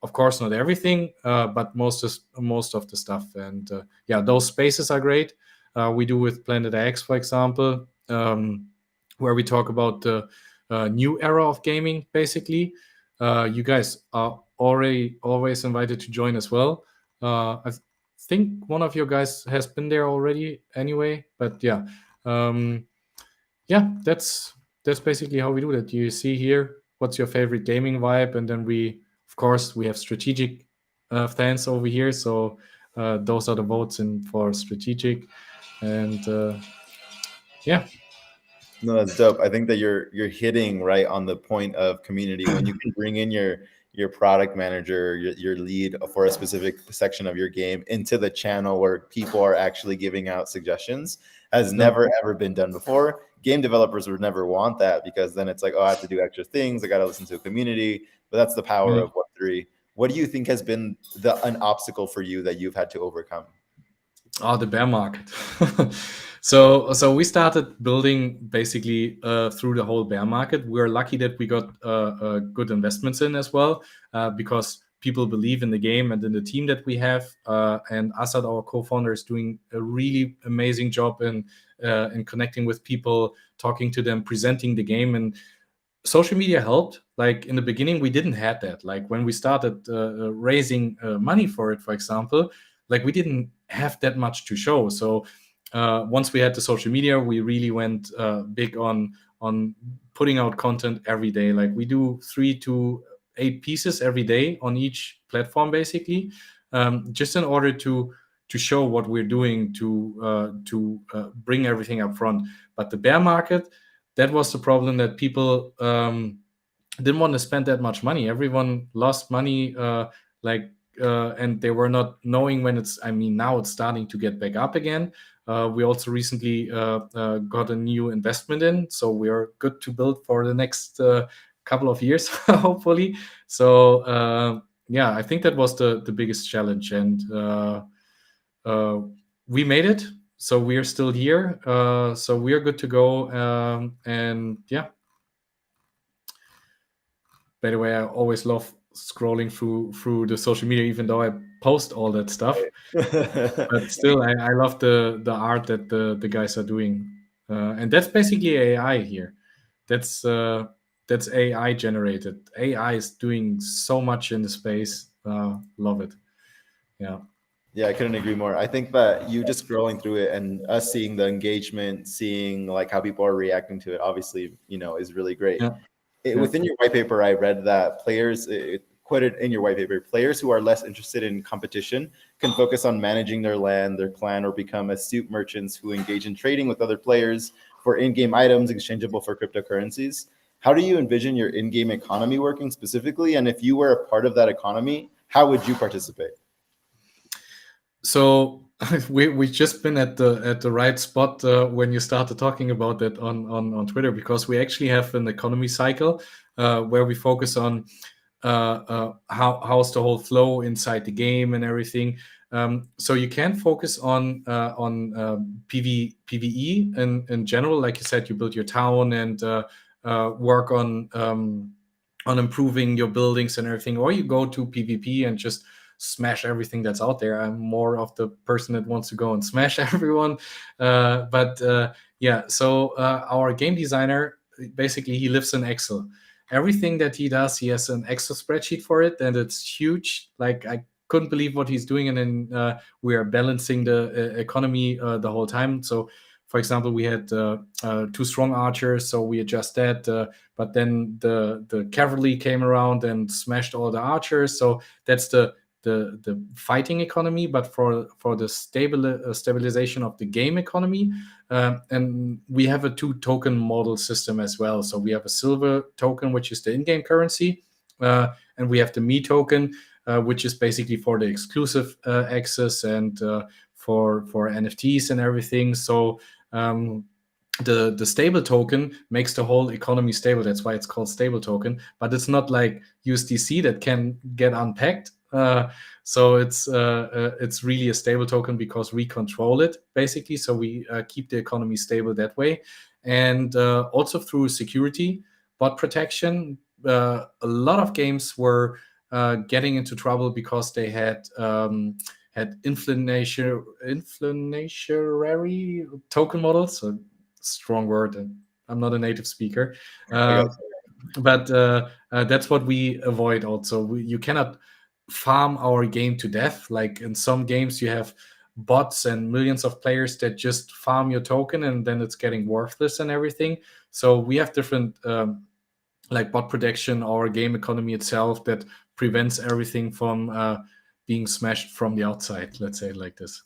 Speaker 2: Of course, not everything, but most of the stuff. And yeah, those spaces are great. We do with Planet X, for example, where we talk about the new era of gaming. Basically, you guys are already always invited to join as well. I think one of your guys has been there already, anyway. But yeah, um, yeah, that's basically how we do that. You see here, what's your favorite gaming vibe, and then we, of course, we have strategic fans over here, so those are the votes in for strategic. And yeah.
Speaker 1: No, that's dope. I think that you're hitting right on the point of community when you can bring in your product manager, your lead for a specific section of your game into the channel where people are actually giving out suggestions has
Speaker 2: No.
Speaker 1: never ever been done before. Game developers would never want that because then it's like, oh, I have to do extra things. I got to listen to a community. But that's the power
Speaker 2: Yeah.
Speaker 1: of Web3. What do you think has been an obstacle for you that you've had to overcome?
Speaker 2: Oh, the bear market. So we started building basically through the whole bear market. We're lucky that we got good investments in as well, because people believe in the game and in the team that we have. And Asad, our co-founder, is doing a really amazing job in connecting with people, talking to them, presenting the game. And social media helped. Like in the beginning we didn't have that. Like when we started raising money for it, for example, like we didn't have that much to show. So once we had the social media, we really went big on putting out content every day. Like we do 3 to 8 pieces every day on each platform basically, just in order to show what we're doing, to bring everything up front. But the bear market, that was the problem, that people didn't want to spend that much money. Everyone lost money, and they were not knowing when it's. I mean, now it's starting to get back up again. We also recently got a new investment in, so we are good to build for the next couple of years, hopefully. So yeah, I think that was the biggest challenge, and uh, we made it. So we are still here. So we are good to go. And yeah, by the way, I always love scrolling through the social media, even though I post all that stuff. But still, I love the art that the guys are doing, and that's basically AI here. That's uh, that's AI generated. AI is doing so much in the space. Love it. Yeah.
Speaker 1: Yeah, I couldn't agree more. I think that you just scrolling through it and us seeing the engagement, seeing like how people are reacting to it, obviously, is really great.
Speaker 2: Yeah. Yeah.
Speaker 1: Within your white paper, I read that players, quoted in your white paper, players who are less interested in competition can focus on managing their land, their clan, or become astute merchants who engage in trading with other players for in-game items exchangeable for cryptocurrencies. How do you envision your in-game economy working specifically? And if you were a part of that economy, how would you participate?
Speaker 2: So we've just been at the right spot when you started talking about that on Twitter, because we actually have an economy cycle where we focus on how's the whole flow inside the game and everything. So you can focus on PVE in general, like you said, you build your town and work on improving your buildings and everything, or you go to PvP and just smash everything that's out there. I'm more of the person that wants to go and smash everyone. But yeah, so our game designer, basically, he lives in Excel. Everything that he does, he has an Excel spreadsheet for it, and it's huge. Like, I couldn't believe what he's doing, and then we are balancing the economy the whole time. So, for example, we had two strong archers, so we adjust that. But then the cavalry came around and smashed all the archers. So that's the fighting economy. But for the stabilization of the game economy, and we have a 2 token model system as well. So we have a silver token, which is the in-game currency, and we have the me token, which is basically for the exclusive access and for NFTs and everything. So the stable token makes the whole economy stable. That's why it's called stable token. But it's not like USDC that can get unpacked. So it's really a stable token because we control it, basically. So we keep the economy stable that way. And also through security, bot protection. A lot of games were getting into trouble because they had inflationary token models. So, strong word, and I'm not a native speaker. But that's what we avoid also. You cannot farm our game to death. Like in some games, you have bots and millions of players that just farm your token, and then it's getting worthless and everything. So we have different like bot protection or game economy itself that prevents everything from being smashed from the outside. Let's say it like this.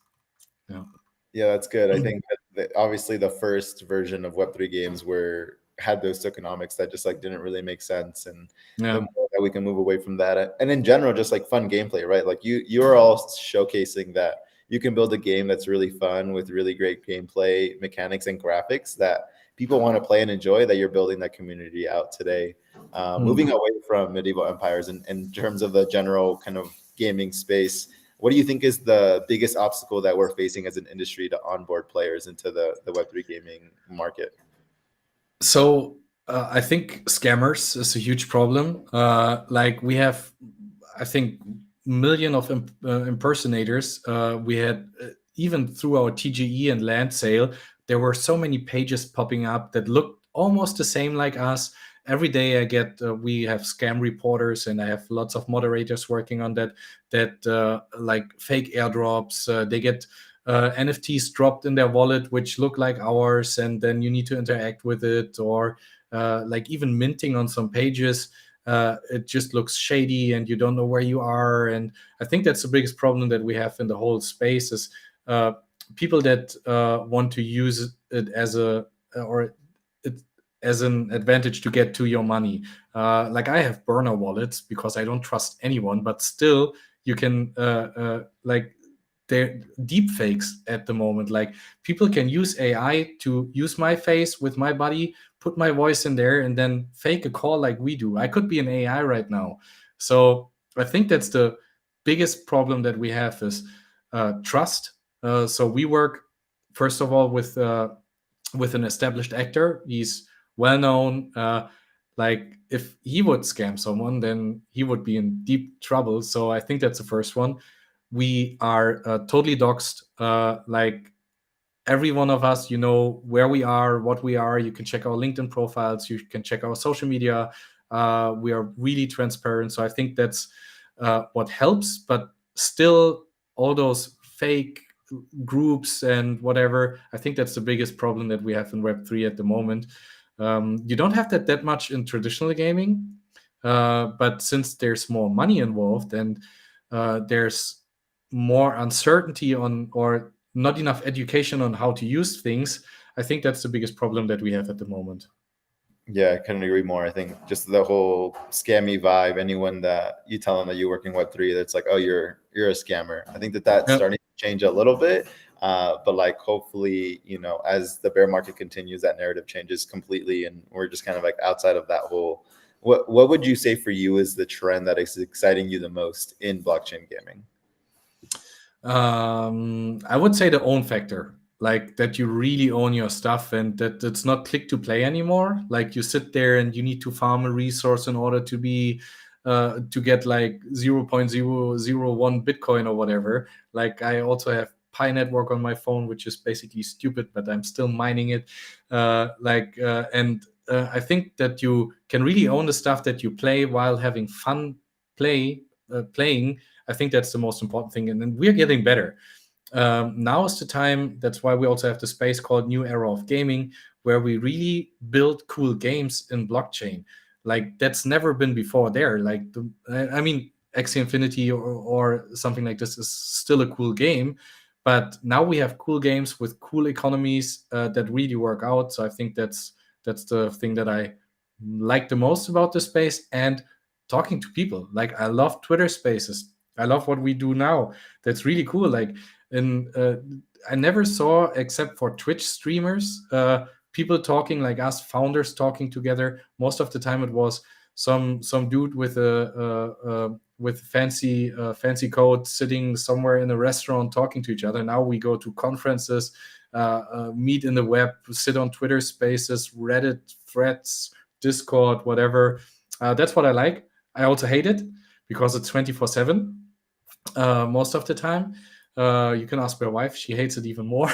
Speaker 2: Yeah.
Speaker 1: Yeah, that's good. I think that obviously the first version of Web3 games had those tokenomics that just like didn't really make sense, and the
Speaker 2: Yeah.
Speaker 1: more that we can move away from that, and in general, just like fun gameplay, right? Like you're all showcasing that you can build a game that's really fun with really great gameplay mechanics and graphics that people want to play and enjoy. That you're building that community out today, moving away from medieval empires, and in terms of the general kind of gaming space. What do you think is the biggest obstacle that we're facing as an industry to onboard players into the Web3 gaming market?
Speaker 2: So I think scammers is a huge problem. Like we have, I think, million of impersonators. We had even through our TGE and land sale, there were so many pages popping up that looked almost the same like us. Every day I get, we have scam reporters, and I have lots of moderators working on that. That like fake airdrops. They get NFTs dropped in their wallet, which look like ours, and then you need to interact with it, or like even minting on some pages. It just looks shady, and you don't know where you are. And I think that's the biggest problem that we have in the whole space is people that want to use it as as an advantage to get to your money. Like I have burner wallets because I don't trust anyone, but still you can like they're deep fakes at the moment. Like people can use AI to use my face with my body, put my voice in there, and then fake a call like we do. I could be an AI right now. So I think that's the biggest problem that we have is trust. So we work first of all with an established actor. He's well known. Like if he would scam someone, then he would be in deep trouble. So I think that's the first one. We are totally doxed. Like every one of us, you know where we are, what we are. You can check our LinkedIn profiles. You can check our social media. We are really transparent. So I think that's what helps. But still, all those fake groups and whatever, I think that's the biggest problem that we have in Web3 at the moment. You don't have that much in traditional gaming. But since there's more money involved and there's more uncertainty on, or not enough education on how to use things, I think that's the biggest problem that we have at the moment.
Speaker 1: Yeah, I couldn't agree more. I think just the whole scammy vibe. Anyone that you tell them that you work in Web3, that's like, oh, you're a scammer. I think that that's
Speaker 2: Yeah.
Speaker 1: starting to change a little bit. But like, hopefully, as the bear market continues, that narrative changes completely, and we're just kind of like outside of that whole. What would you say for you is the trend that is exciting you the most in blockchain gaming?
Speaker 2: I would say the own factor, like that you really own your stuff and that it's not click to play anymore. Like you sit there and you need to farm a resource in order to be to get like 0.001 Bitcoin or whatever. Like I also have Pi Network on my phone, which is basically stupid, but I'm still mining it. I think that you can really own the stuff that you play while having fun playing. I think that's the most important thing, and then we're getting better. Now is the time. That's why we also have the space called New Era of Gaming, where we really build cool games in blockchain. Like that's never been before there. Like I mean, Axie Infinity or something like this is still a cool game, but now we have cool games with cool economies that really work out. So I think that's the thing that I like the most about the space, and talking to people. Like I love Twitter Spaces. I love what we do now. That's really cool. Like, and I never saw, except for Twitch streamers, people talking like us, founders talking together. Most of the time, it was some dude with with fancy code sitting somewhere in a restaurant talking to each other. Now we go to conferences, meet in the web, sit on Twitter Spaces, Reddit threads, Discord, whatever. That's what I like. I also hate it because it's 24/7 most of the time. You can ask my wife; she hates it even more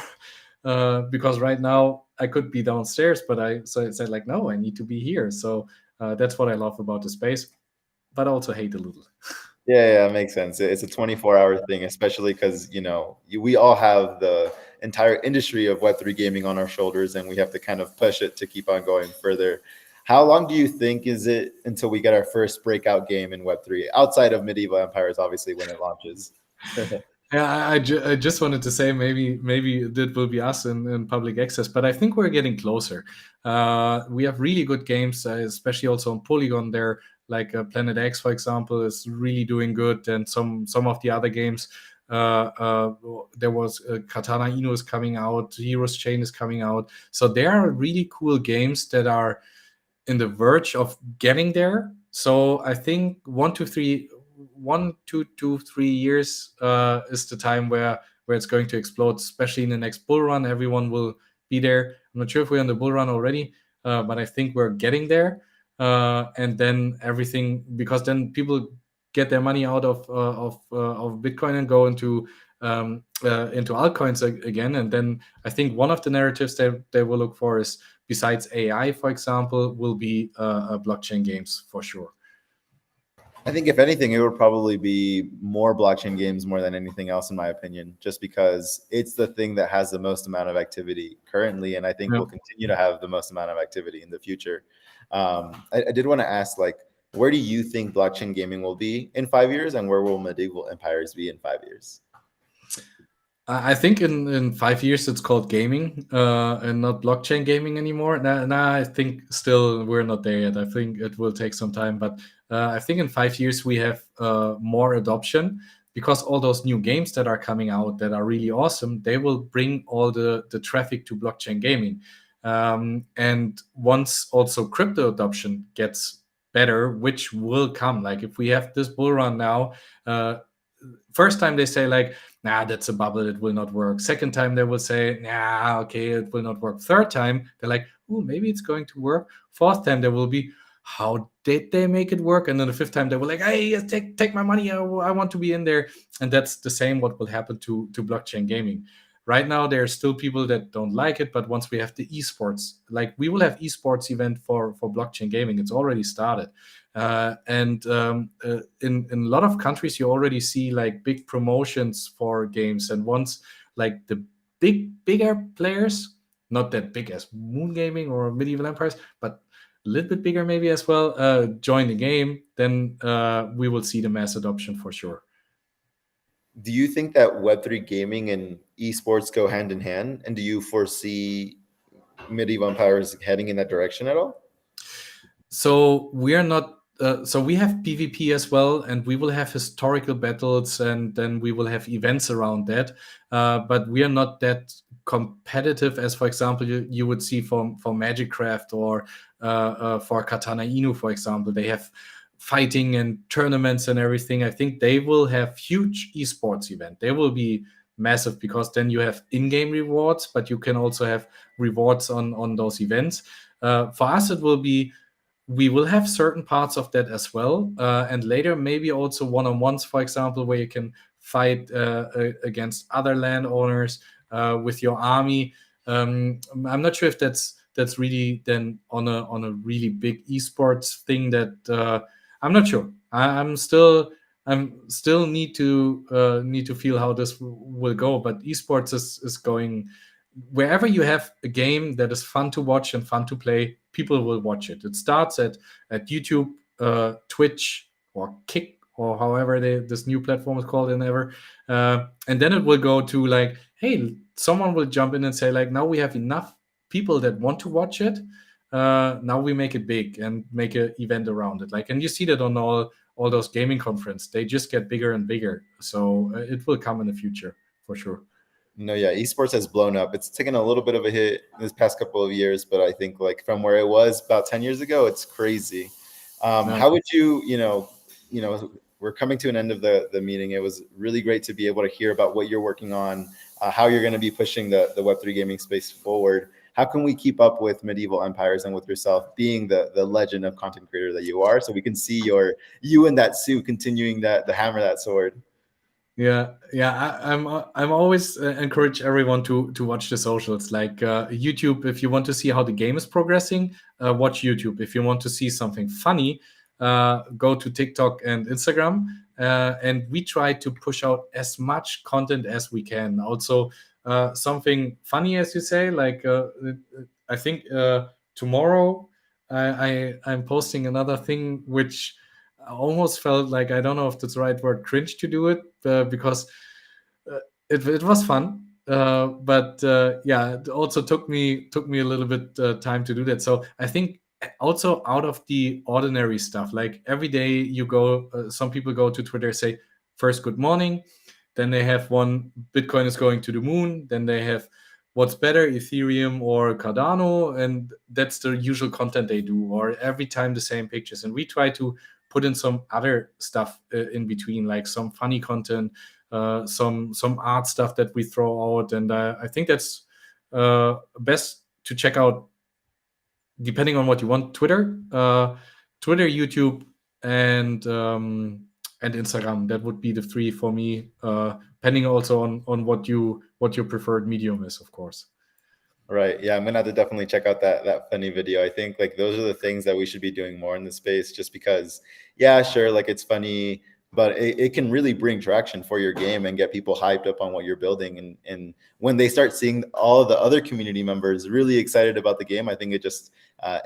Speaker 2: because right now I could be downstairs, but I said like, no, I need to be here. So that's what I love about the space, but I also hate a little.
Speaker 1: Yeah, makes sense. It's a 24-hour thing, especially because, we all have the entire industry of Web3 gaming on our shoulders, and we have to kind of push it to keep on going further. How long do you think is it until we get our first breakout game in Web3 outside of Medieval Empires, obviously, when it launches?
Speaker 2: Yeah, I just wanted to say maybe that will be us in public access, but I think we're getting closer. We have really good games, especially also on Polygon. There, like Planet X, for example, is really doing good, and some of the other games. There was Katana Inu is coming out, Heroes Chain is coming out, so there are really cool games that are in the verge of getting there. So I think 1 to 2 3 years is the time where it's going to explode, especially in the next bull run. Everyone will be there. I'm not sure if we're in the bull run already, but I think we're getting there. And then everything, because then people get their money out of Bitcoin and go into altcoins again. And then I think one of the narratives that they will look for is, besides AI, for example, will be blockchain games for sure.
Speaker 1: I think if anything, it would probably be more blockchain games more than anything else, in my opinion, just because it's the thing that has the most amount of activity currently, and I think
Speaker 2: Yeah.
Speaker 1: will continue to have the most amount of activity in the future. I did want to ask, like, where do you think blockchain gaming will be in 5 years, and where will medieval empires be in 5 years?
Speaker 2: I think in 5 years it's called gaming and not blockchain gaming anymore. Now I think still we're not there yet. I think it will take some time, but I think in 5 years we have more adoption, because all those new games that are coming out that are really awesome, they will bring all the traffic to blockchain gaming. And once also crypto adoption gets better, which will come, like if we have this bull run now, first time they say like, nah, that's a bubble, it will not work. Second time they will say, nah, okay, it will not work. Third time they're like, oh, maybe it's going to work. Fourth time there will be, how did they make it work? And then the fifth time they will like, hey, yes, take my money, I want to be in there. And that's the same what will happen to blockchain gaming. Right now there are still people that don't like it, but once we have the esports, like we will have esports event for blockchain gaming. It's already started. In a lot of countries you already see like big promotions for games, and once like the bigger players, not that big as MoonGaming or Medieval Empires, but a little bit bigger maybe as well, join the game, then we will see the mass adoption for sure.
Speaker 1: Do you think that Web3 gaming and esports go hand in hand? And do you foresee Medieval Empires heading in that direction at all?
Speaker 2: So we are not. So we have PvP as well, and we will have historical battles, and then we will have events around that. But we are not that competitive as, for example, you would see for Magicraft or for Katana Inu, for example. They have fighting and tournaments and everything. I think they will have huge esports event. They will be massive because then you have in-game rewards, but you can also have rewards on those events. For us, it will be, we will have certain parts of that as well, and later maybe also one-on-ones, for example, where you can fight against other landowners with your army. I'm not sure if that's really then on a really big esports thing. That I'm not sure. I'm still need to feel how this will go. But esports is going wherever you have a game that is fun to watch and fun to play. People will watch it. It starts at YouTube, Twitch, or Kick, or however this new platform is called, and then it will go to like, hey, someone will jump in and say like, now we have enough people that want to watch it. Now we make it big and make an event around it. Like, and you see that on all those gaming conferences. They just get bigger and bigger. So it will come in the future for sure.
Speaker 1: No, yeah, esports has blown up. It's taken a little bit of a hit this past couple of years, but I think like from where it was about 10 years ago, it's crazy. How would we're coming to an end of the meeting. It was really great to be able to hear about what you're working on, how you're going to be pushing the Web3 gaming space forward. How can we keep up with Medieval Empires and with yourself being the legend of content creator that you are, so we can see you in that suit continuing the hammer that sword?
Speaker 2: Yeah. I'm always encourage everyone to watch the socials, like YouTube. If you want to see how the game is progressing, watch YouTube. If you want to see something funny, go to TikTok and Instagram. And we try to push out as much content as we can. Also, something funny, as you say, like I think tomorrow I'm posting another thing which I almost felt like, I don't know if that's the right word, cringe to do it, because it was fun. But yeah, it also took me a little bit time to do that. So I think also out of the ordinary stuff, like every day you go, some people go to Twitter, say first good morning, then they have one, Bitcoin is going to the moon, then they have what's better, Ethereum or Cardano, and that's the usual content they do, or every time the same pictures. And we try to put in some other stuff in between, like some funny content, some art stuff that we throw out. And I think that's best to check out, depending on what you want. Twitter, YouTube, and Instagram. That would be the three for me, depending also on what your preferred medium is, of course.
Speaker 1: Right. Yeah, I'm gonna have to definitely check out that funny video. I think like those are the things that we should be doing more in the space, just because, yeah, sure, like it's funny, but it can really bring traction for your game and get people hyped up on what you're building. And when they start seeing all of the other community members really excited about the game, I think it just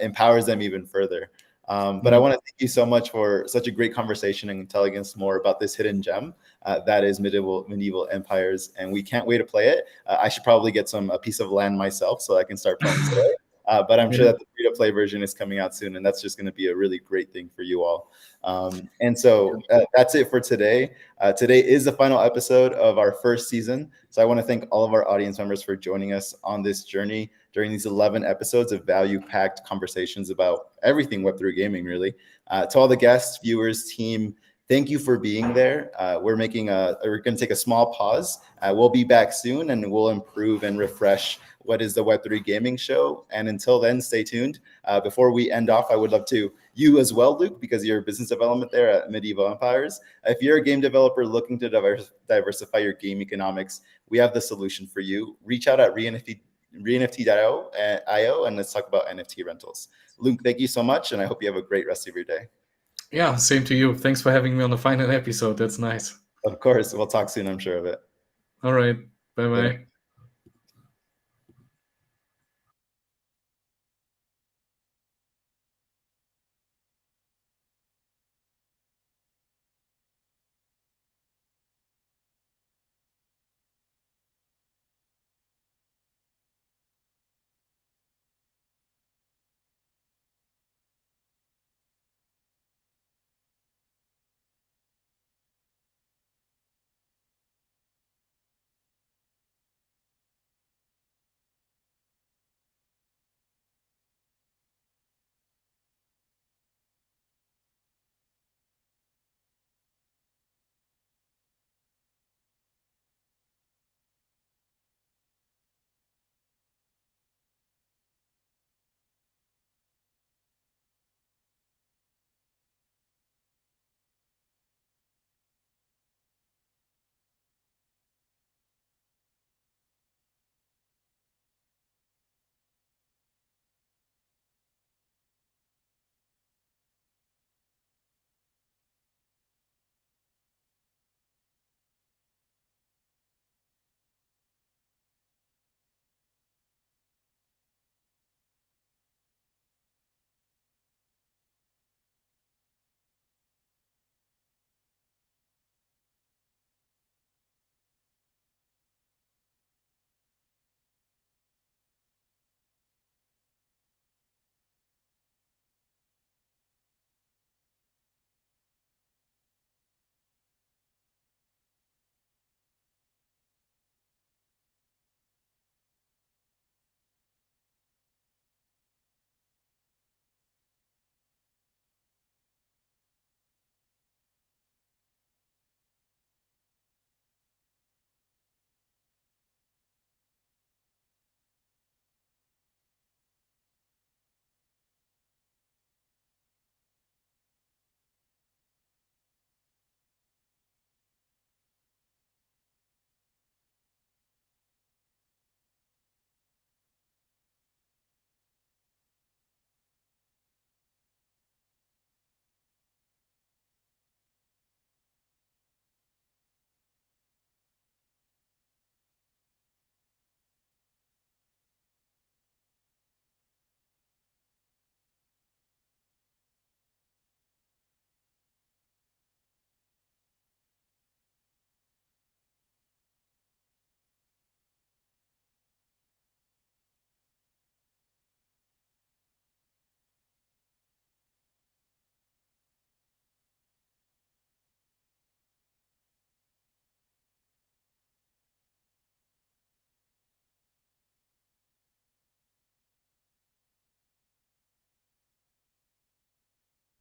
Speaker 1: empowers them even further. But I want to thank you so much for such a great conversation and telling us more about this hidden gem that is Medieval Empires, and we can't wait to play it. I should probably get a piece of land myself so I can start playing today. But I'm sure that the free-to-play version is coming out soon, and that's just going to be a really great thing for you all. And so that's it for today. Today is the final episode of our first season. So I want to thank all of our audience members for joining us on this journey during these 11 episodes of value-packed conversations about everything Web3 gaming, really. To all the guests, viewers, team, thank you for being there. We're going to take a small pause. We'll be back soon, and we'll improve and refresh what is the Web3 Gaming Show. And until then, stay tuned. Before we end off, I would love to, you as well, Luc, because you're business development there at Medieval Empires. If you're a game developer looking to diversify your game economics, we have the solution for you. Reach out at ReNFT.io, and let's talk about NFT rentals. Luc, thank you so much, and I hope you have a great rest of your day.
Speaker 2: Yeah, same to you. Thanks for having me on the final episode. That's nice.
Speaker 1: Of course. We'll talk soon, I'm sure of it.
Speaker 2: All right. Bye-bye.
Speaker 1: Later.